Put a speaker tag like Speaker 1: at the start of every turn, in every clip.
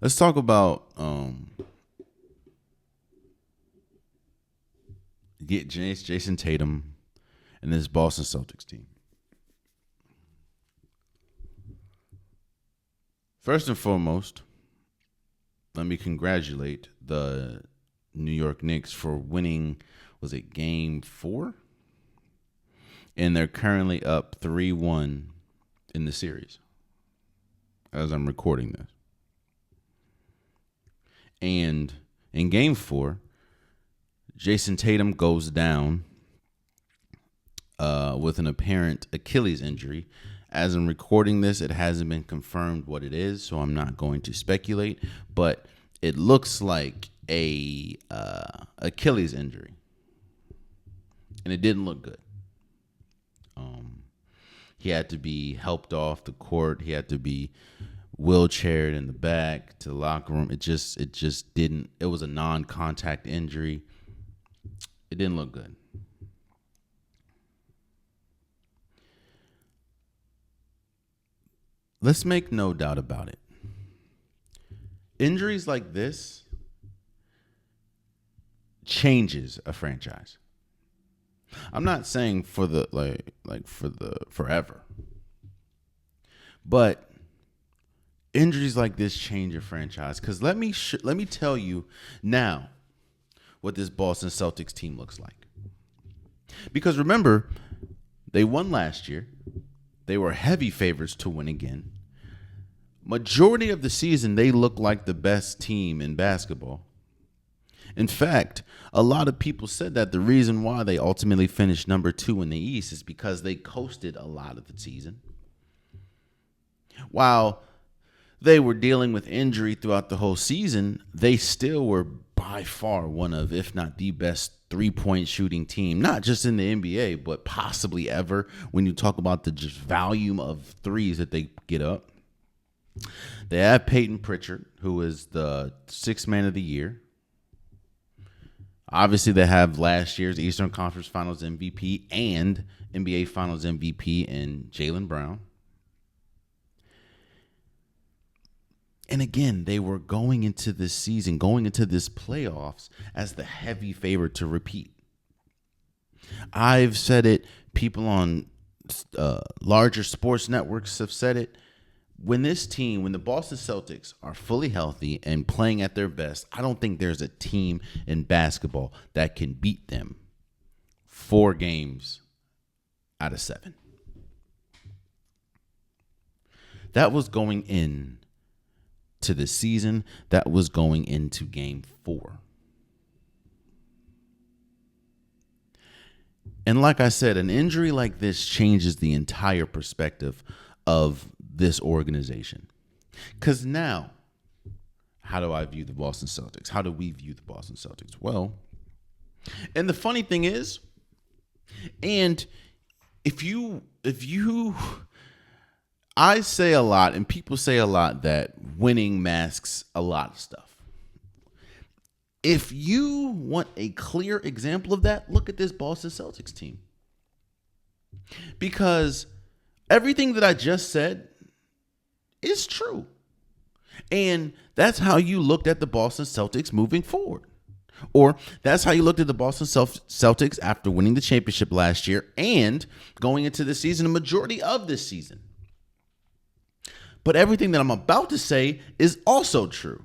Speaker 1: Let's talk about get Jason Tatum and this Boston Celtics team. First and foremost, let me congratulate the New York Knicks for winning, was it game 4? And they're currently up 3-1 in the series as I'm recording this. And in game 4, Jason Tatum goes down with an apparent Achilles injury. As I'm recording this, it hasn't been confirmed what it is, so I'm not going to speculate. But it looks like a Achilles injury, and it didn't look good. He had to be helped off the court. He had to be wheelchaired in the back to the locker room. It just didn't. It was a non-contact injury. It didn't look good. Let's make no doubt about it. Injuries like this changes a franchise. I'm not saying for the for the forever. But injuries like this change a franchise, cuz let me tell you now what this Boston Celtics team looks like. Because remember, they won last year. They were heavy favorites to win again. Majority of the season, they looked like the best team in basketball. In fact, a lot of people said that the reason why they ultimately finished number 2 in the East is because they coasted a lot of the season. While they were dealing with injury throughout the whole season, they still were by far one of, if not the best, three-point shooting team, not just in the NBA, but possibly ever when you talk about the just volume of threes that they get up. They have Peyton Pritchard, who is the 6th man of the year. Obviously, they have last year's Eastern Conference Finals MVP and NBA Finals MVP in Jaylen Brown. And again, they were going into this season, going into this playoffs as the heavy favorite to repeat. I've said it. People on larger sports networks have said it. When the Boston Celtics are fully healthy and playing at their best, I don't think there's a team in basketball that can beat them 4 games out of 7. That was going in to the season. That was going into game 4. And like I said, an injury like this changes the entire perspective of this organization. Because now, how do I view the Boston Celtics? How do we view the Boston Celtics? Well, and the funny thing is, and I say a lot, and people say a lot, that winning masks a lot of stuff. If you want a clear example of that, look at this Boston Celtics team. Because everything that I just said is true. And that's how you looked at the Boston Celtics moving forward. Or that's how you looked at the Boston Celtics after winning the championship last year and going into the season, a majority of this season. But everything that I'm about to say is also true.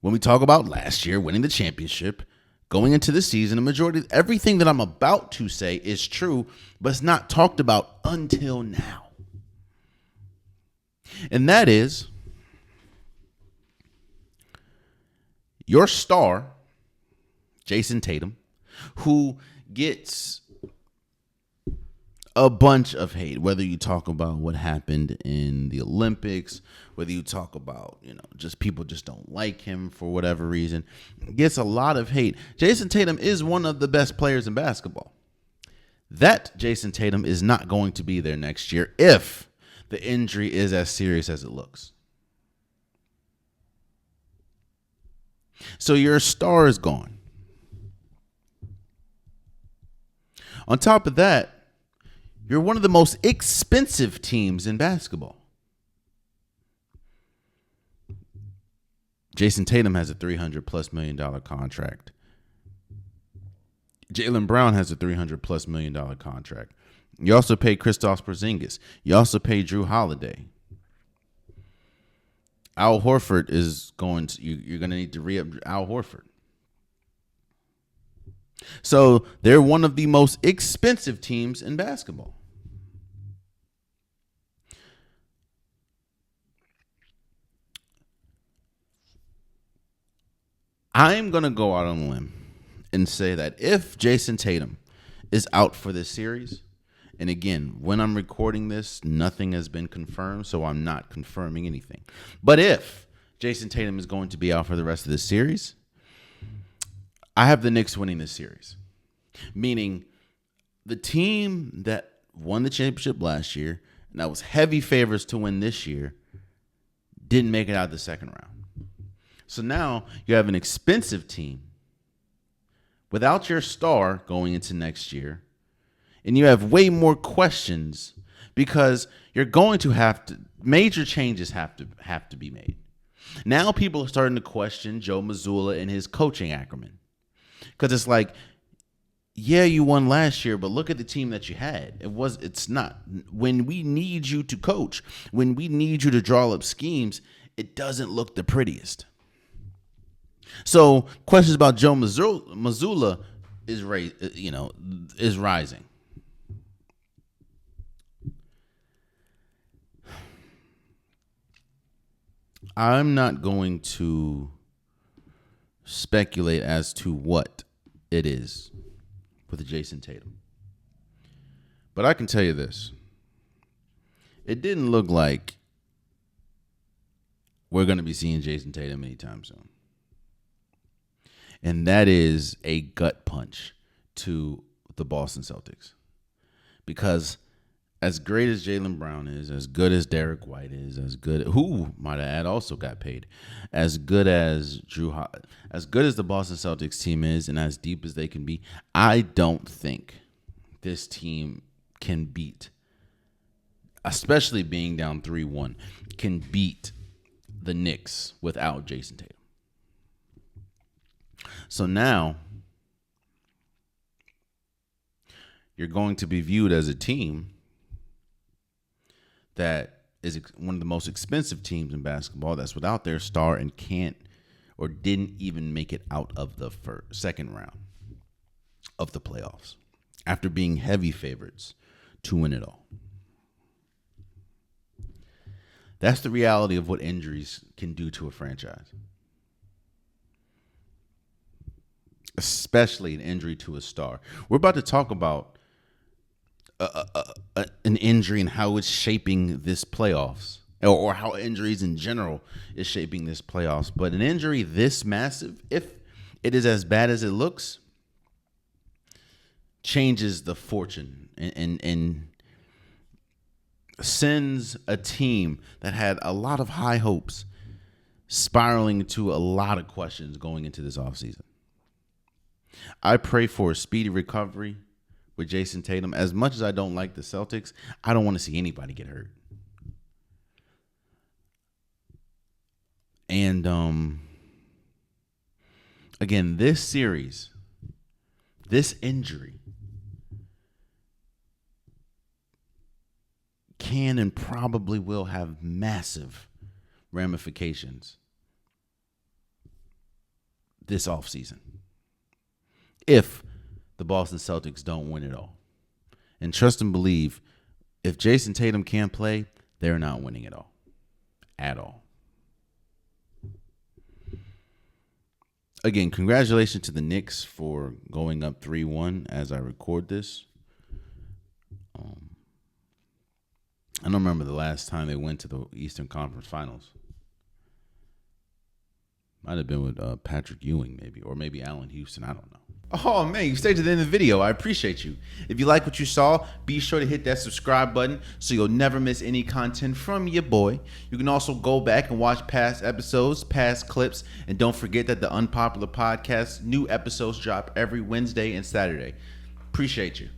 Speaker 1: When we talk about last year winning the championship, going into the season, a majority of everything that I'm about to say is true, but it's not talked about until now. And that is your star, Jason Tatum, who gets a bunch of hate, whether you talk about what happened in the Olympics, whether you talk about, just people just don't like him for whatever reason, gets a lot of hate. Jason Tatum is one of the best players in basketball. That Jason Tatum is not going to be there next year if the injury is as serious as it looks. So your star is gone. On top of that, you're one of the most expensive teams in basketball. Jason Tatum has a $300+ million contract. Jaylen Brown has a $300+ million contract. You also pay Kristaps Porzingis. You also pay Drew Holiday. Al Horford is going to, you're going to need to re-up Al Horford. So they're one of the most expensive teams in basketball. I'm going to go out on a limb and say that if Jason Tatum is out for this series, and again, when I'm recording this, nothing has been confirmed, so I'm not confirming anything. But if Jason Tatum is going to be out for the rest of this series, I have the Knicks winning this series. Meaning the team that won the championship last year, and that was heavy favorites to win this year, didn't make it out of the second round. So now you have an expensive team without your star going into next year, and you have way more questions because you're going to have to, major changes have to be made. Now people are starting to question Joe Mazzulla and his coaching acumen. Because it's like, yeah, you won last year, but look at the team that you had. It's not. When we need you to coach, when we need you to draw up schemes, it doesn't look the prettiest. So questions about Joe Mazzulla is rising. I'm not going to speculate as to what it is with Jason Tatum. But I can tell you this. It didn't look like we're going to be seeing Jason Tatum anytime soon. And that is a gut punch to the Boston Celtics. Because as great as Jaylen Brown is, as good as Derek White is, as good, who might I add also got paid, as good as as good as the Boston Celtics team is, and as deep as they can be, I don't think this team can beat, especially being down 3-1, can beat the Knicks without Jason Tatum. So now you're going to be viewed as a team that is one of the most expensive teams in basketball that's without their star and can't or didn't even make it out of the second round of the playoffs after being heavy favorites to win it all. That's the reality of what injuries can do to a franchise. Especially an injury to a star. We're about to talk about an injury and how it's shaping this playoffs, or how injuries in general is shaping this playoffs. But an injury this massive, if it is as bad as it looks, changes the fortune and sends a team that had a lot of high hopes spiraling into a lot of questions going into this offseason. I pray for a speedy recovery with Jason Tatum. As much as I don't like the Celtics, I don't want to see anybody get hurt. And again, this series, this injury can and probably will have massive ramifications this offseason if the Boston Celtics don't win it all. And trust and believe, if Jason Tatum can't play, they're not winning it all. At all. Again, congratulations to the Knicks for going up 3-1 as I record this. I don't remember the last time they went to the Eastern Conference Finals. Might have been with Patrick Ewing, maybe, or maybe Allen Houston. I don't know. Oh, man, you stayed to the end of the video. I appreciate you. If you like what you saw, be sure to hit that subscribe button so you'll never miss any content from your boy. You can also go back and watch past episodes, past clips, and don't forget that the Unpopular Podcast, new episodes drop every Wednesday and Saturday. Appreciate you.